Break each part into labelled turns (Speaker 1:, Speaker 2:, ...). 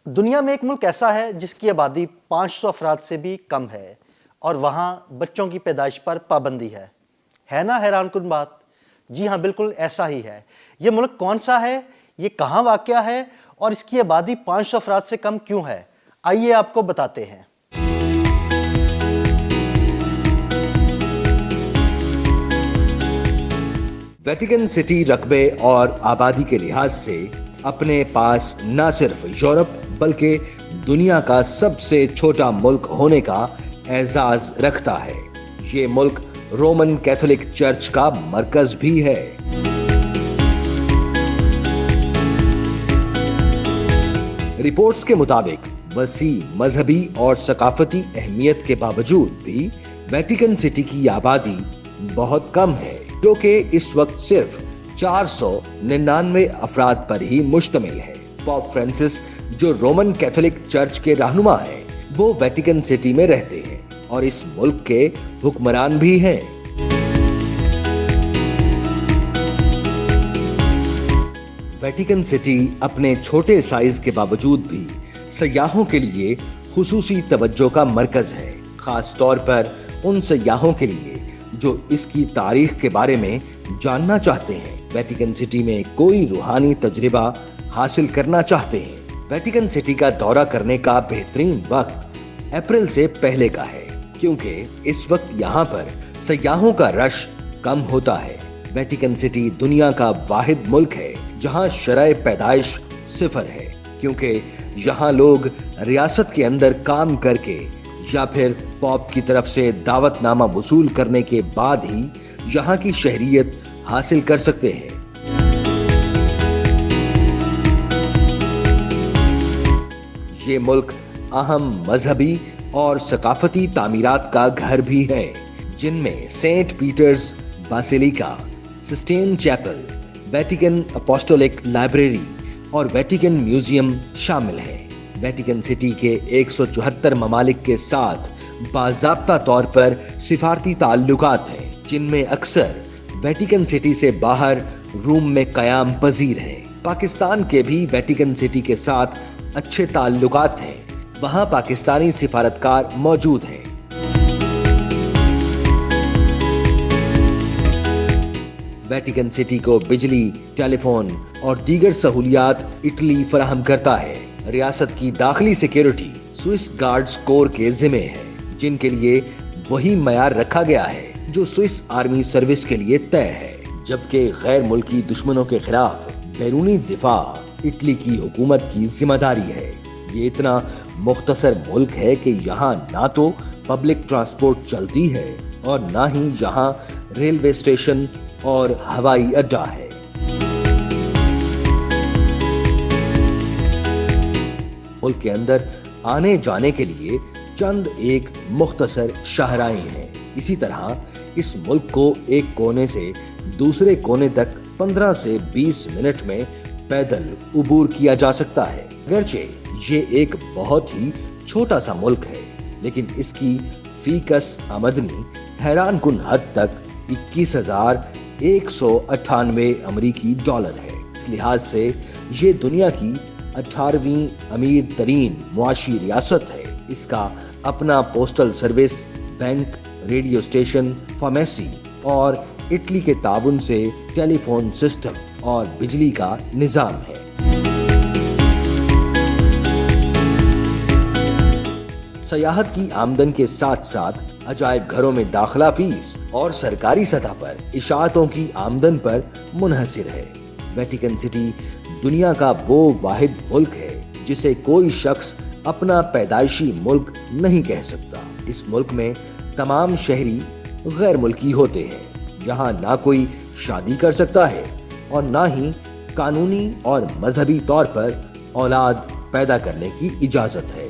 Speaker 1: دنیا میں ایک ملک ایسا ہے جس کی آبادی 500 افراد سے بھی کم ہے اور وہاں بچوں کی پیدائش پر پابندی ہے نا حیران کن بات؟ جی ہاں، بالکل ایسا ہی ہے۔ یہ ملک کون سا ہے، یہ کہاں واقع ہے اور اس کی آبادی 500 افراد سے کم کیوں ہے؟ آئیے آپ کو بتاتے ہیں۔
Speaker 2: ویٹیکن سٹی رقبے اور آبادی کے لحاظ سے اپنے پاس نہ صرف یورپ بلکہ دنیا کا سب سے چھوٹا ملک ہونے کا اعزاز رکھتا ہے۔ یہ ملک رومن کیتھولک چرچ کا مرکز بھی ہے۔ رپورٹس کے مطابق وسیع مذہبی اور ثقافتی اہمیت کے باوجود بھی ویٹیکن سٹی کی آبادی بہت کم ہے، جو کہ اس وقت صرف 499 افراد پر ہی مشتمل ہے۔ پوپ فرانسس، جو رومن کیتھولک چرچ کے رہنما ہیں، وہ ویٹیکن سٹی میں رہتے ہیں اور اس ملک کے حکمران بھی ہیں۔ ویٹیکن سٹی اپنے چھوٹے سائز کے باوجود بھی سیاحوں کے لیے خصوصی توجہ کا مرکز ہے، خاص طور پر ان سیاحوں کے لیے جو اس کی تاریخ کے بارے میں جاننا چاہتے ہیں، ویٹیکن سٹی میں کوئی روحانی تجربہ حاصل کرنا چاہتے ہیں۔ ویٹیکن سٹی کا دورہ کرنے کا بہترین وقت اپریل سے پہلے کا ہے، کیونکہ اس وقت یہاں پر سیاحوں کا رش کم ہوتا ہے۔ ویٹیکن سٹی دنیا کا واحد ملک ہے جہاں شرح پیدائش 0 ہے، کیونکہ یہاں لوگ ریاست کے اندر کام کر کے یا پھر پوپ کی طرف سے دعوت نامہ وصول کرنے کے بعد ہی یہاں کی شہریت حاصل کر سکتے ہیں۔ یہ ملک اہم مذہبی اور ثقافتی تعمیرات کا گھر بھی ہے، جن میں Saint Peter's Basilica, Sistine Chapel, Vatican Apostolic Library اور ویٹیکن میوزیم شامل ہیں۔ ویٹیکن سٹی کے 174 ممالک کے ساتھ باضابطہ طور پر سفارتی تعلقات ہیں، جن میں اکثر ویٹیکن سٹی سے باہر روم میں قیام پذیر ہیں۔ پاکستان کے بھی ویٹیکن سٹی کے ساتھ اچھے تعلقات ہیں، وہاں پاکستانی سفارتکار موجود ہیں۔ ویٹیکن سٹی کو بجلی، ٹیلی فون اور دیگر سہولیات اٹلی فراہم کرتا ہے۔ ریاست کی داخلی سیکیورٹی سوئس گارڈز کور کے ذمہ ہے، جن کے لیے وہی معیار رکھا گیا ہے جو سوئس آرمی سروس کے لیے طے ہے، جبکہ غیر ملکی دشمنوں کے خلاف بیرونی دفاع اٹلی کی حکومت کی ذمہ داری ہے۔ یہ اتنا مختصر ملک ہے کہ یہاں نہ تو پبلک ٹرانسپورٹ چلتی ہے اور نہ ہی یہاں ریلوے اسٹیشن اور ہوائی اڈا ہے۔ ملک کے اندر آنے جانے کے لیے چند ایک مختصر شاہراہیں ہیں۔ اسی طرح اس ملک کو ایک کونے سے دوسرے کونے تک 15 سے 20 منٹ میں پیدل عبور کیا جا سکتا ہے۔ اگرچہ یہ ایک بہت ہی چھوٹا سا ملک ہے، لیکن اس کی فی کس آمدنی حیران کن حد تک 21,198 امریکی ڈالر ہے۔ اس لحاظ سے یہ دنیا کی 18ویں امیر ترین معاشی ریاست ہے۔ اس کا اپنا postal service, bank, radio station, pharmacy اور اٹلی کے تعاون سے ٹیلی فون سسٹم اور بجلی کا نظام ہے۔ سیاحت کی آمدن کے ساتھ ساتھ عجائب گھروں میں داخلہ فیس اور سرکاری سطح پر اشاعتوں کی آمدن پر منحصر ہے۔ ویٹیکن سٹی دنیا کا وہ واحد ملک ہے جسے کوئی شخص اپنا پیدائشی ملک نہیں کہہ سکتا۔ اس ملک میں تمام شہری غیر ملکی ہوتے ہیں۔ یہاں نہ کوئی شادی کر سکتا ہے اور نہ ہی قانونی اور مذہبی طور پر اولاد پیدا کرنے کی اجازت ہے۔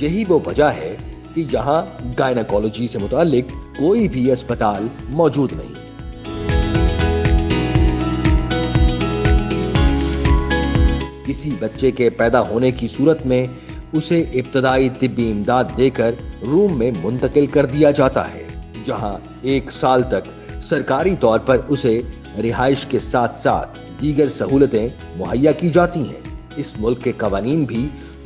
Speaker 2: یہی وہ وجہ ہے کہ یہاں گائنیکولوجی سے متعلق کوئی بھی اسپتال موجود نہیں۔ کسی بچے کے پیدا ہونے کی صورت میں اسے ابتدائی طبی امداد دے کر روم میں منتقل کر دیا جاتا ہے، جہاں 1 سال تک سرکاری طور پر اسے رہائش کے ساتھ ساتھ دیگر سہولتیں مہیا کی جاتی ہیں۔ اس ملک کے قوانین بھی